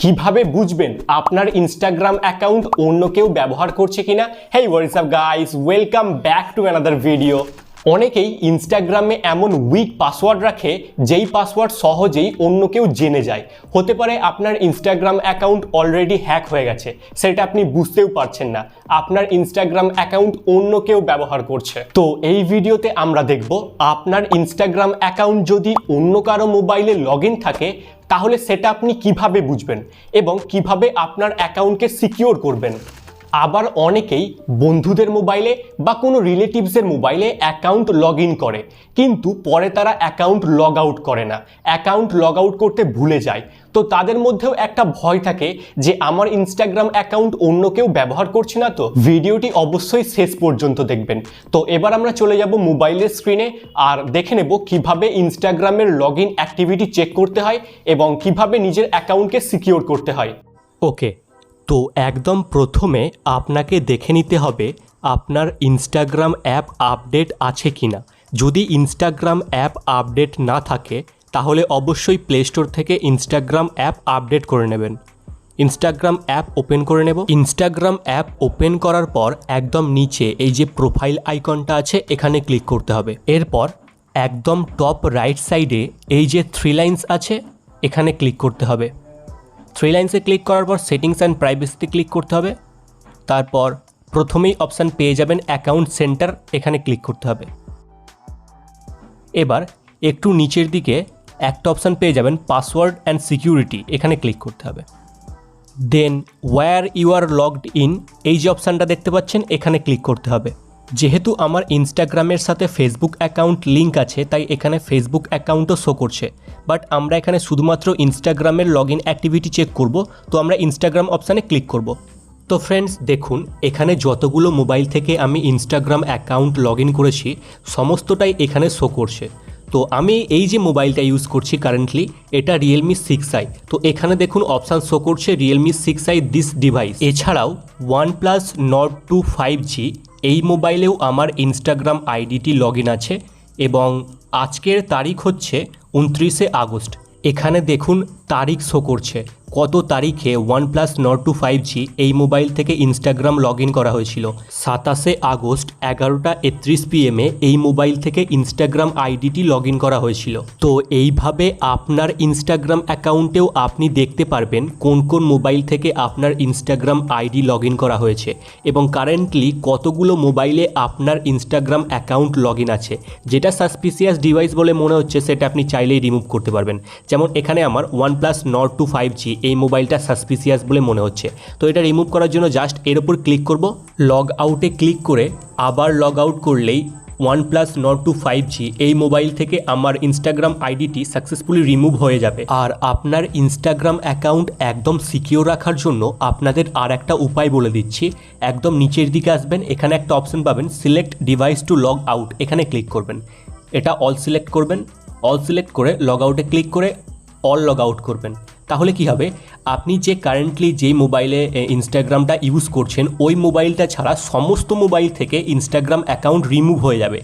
কিভাবে বুঝবেন আপনার ইনস্টাগ্রাম অ্যাকাউন্ট অন্য কেউ ব্যবহার করছে কিনা? Hey what's up guys, welcome back to another video. অনেকেই ইনস্টাগ্রামে এমন উইক পাসওয়ার্ড রাখে যেই পাসওয়ার্ড সহজেই অন্য কেউ জেনে যায়। হতে পারে আপনার ইনস্টাগ্রাম অ্যাকাউন্ট অলরেডি হ্যাক হয়ে গেছে, সেটা আপনি বুঝতেও পারছেন না, আপনার ইনস্টাগ্রাম অ্যাকাউন্ট অন্য কেউ ব্যবহার করছে। তো এই ভিডিওতে আমরা দেখব আপনার ইনস্টাগ্রাম অ্যাকাউন্ট যদি অন্য কারো মোবাইলে লগ ইন থাকে তাহলে সেটা আপনি কিভাবে বুঝবেন এবং কিভাবে আপনার অ্যাকাউন্টকে সিকিউর করবেন। আবার অনেকেই বন্ধুদের মোবাইলে বা কোনো রিলেটিভসের মোবাইলে অ্যাকাউন্ট লগ ইন করে, কিন্তু পরে তারা অ্যাকাউন্ট লগ আউট করে না, অ্যাকাউন্ট লগ আউট করতে ভুলে যায়। তো তাদের মধ্যেও একটা ভয় থাকে যে আমার ইনস্টাগ্রাম অ্যাকাউন্ট অন্য কেউ ব্যবহার করছে না। তো ভিডিওটি অবশ্যই শেষ পর্যন্ত দেখবেন। তো এবার আমরা চলে যাব মোবাইলের স্ক্রিনে আর দেখে নেব কিভাবে ইনস্টাগ্রামের লগ ইন অ্যাক্টিভিটি চেক করতে হয় এবং কিভাবে নিজের অ্যাকাউন্টকে সিকিউর করতে হয়। ওকে, তো একদম প্রথমে আপনাকে দেখে নিতে হবে আপনার ইনস্টাগ্রাম অ্যাপ আপডেট আছে কি না। যদি ইনস্টাগ্রাম অ্যাপ আপডেট না থাকে তাহলে অবশ্যই প্লে স্টোর থেকে ইনস্টাগ্রাম অ্যাপ আপডেট করে নেবেন। ইনস্টাগ্রাম অ্যাপ ওপেন করে নেব। ইনস্টাগ্রাম অ্যাপ ওপেন করার পর একদম নিচে এই যে প্রোফাইল আইকনটা আছে এখানে ক্লিক করতে হবে। এরপর একদম টপ রাইট সাইডে এই যে 3 লাইন্স আছে এখানে ক্লিক করতে হবে। 3 লাইন্সে ক্লিক করার পর সেটিংস অ্যান্ড প্রাইভেসিতে ক্লিক করতে হবে। তারপর প্রথমেই অপশান পেয়ে যাবেন অ্যাকাউন্ট সেন্টার, এখানে ক্লিক করতে হবে। এবার একটু নিচের দিকে একটা অপশান পেয়ে যাবেন পাসওয়ার্ড অ্যান্ড সিকিউরিটি, এখানে ক্লিক করতে হবে। Then where you are logged in, এই যে অপশানটা দেখতে পাচ্ছেন এখানে ক্লিক করতে হবে। যেহেতু আমার ইনস্টাগ্রামের সাথে ফেসবুক অ্যাকাউন্ট লিঙ্ক আছে তাই এখানে ফেসবুক অ্যাকাউন্টও শো করছে, বাট আমরা এখানে শুধুমাত্র ইনস্টাগ্রামের লগ ইন অ্যাক্টিভিটি চেক করব, তো আমরা ইনস্টাগ্রাম অপশানে ক্লিক করব। তো ফ্রেন্ডস দেখুন এখানে যতগুলো মোবাইল থেকে আমি ইনস্টাগ্রাম অ্যাকাউন্ট লগ ইন করেছি সমস্তটাই এখানে শো করছে। তো আমি এই যে মোবাইলটা ইউজ করছি কারেন্টলি এটা রিয়েলমি 6i, তো এখানে দেখুন অপশান শো করছে রিয়েলমি 6i দিস ডিভাইস। এছাড়াও OnePlus Nord 2 5G এই মোবাইলেও আমার ইনস্টাগ্রাম আইডিটি লগ ইন আছে এবং আজকের তারিখ হচ্ছে 29শে আগস্ট। এখানে দেখুন তারিখ শো করছে কত তারিখে OnePlus Nord 2 5G এই মোবাইল থেকে ইনস্টাগ্রাম লগ ইন করা হয়েছিল। 27শে আগস্ট 11:31 PM এই মোবাইল থেকে ইনস্টাগ্রাম আইডিটি লগ ইন করা হয়েছিল। তো এইভাবে আপনার ইনস্টাগ্রাম অ্যাকাউন্টেও আপনি দেখতে পারবেন কোন কোন মোবাইল থেকে আপনার ইনস্টাগ্রাম আইডি লগ ইন করা হয়েছে এবং কারেন্টলি কতগুলো মোবাইলে আপনার ইনস্টাগ্রাম অ্যাকাউন্ট লগ ইন আছে। যেটা সাসপিসিয়াস ডিভাইস বলে মনে হচ্ছে সেটা আপনি চাইলেই রিমুভ করতে পারবেন। যেমন এখানে আমার OnePlus Nord 2 5G এই মোবাইলটা সাসপিসিয়াস বলে মনে হচ্ছে, তো এটা রিমুভ করার জন্য জাস্ট এর উপর ক্লিক করব। লগ আউটে ক্লিক করে আবার লগ আউট করলেই OnePlus Nord 2 5G এই মোবাইল থেকে আমার ইনস্টাগ্রাম আইডিটি সাকসেসফুলি রিমুভ হয়ে যাবে। আর আপনার ইনস্টাগ্রাম অ্যাকাউন্ট একদম সিকিউর রাখার জন্য আপনাদের আর একটা উপায় বলে দিচ্ছি। একদম নিচের দিকে আসবেন, এখানে একটা অপশন পাবেন select device to log out, এখানে ক্লিক করবেন। এটা অল সিলেক্ট করবেন, অল সিলেক্ট করে লগ আউটে ক্লিক করে অল লগ আউট করবেন। তাহলে কি হবে, আপনি যে কারেন্টলি যেই মোবাইলে ইনস্টাগ্রামটা ইউজ করছেন ওই মোবাইলটা ছাড়া সমস্ত মোবাইল থেকে ইনস্টাগ্রাম অ্যাকাউন্ট রিমুভ হয়ে যাবে।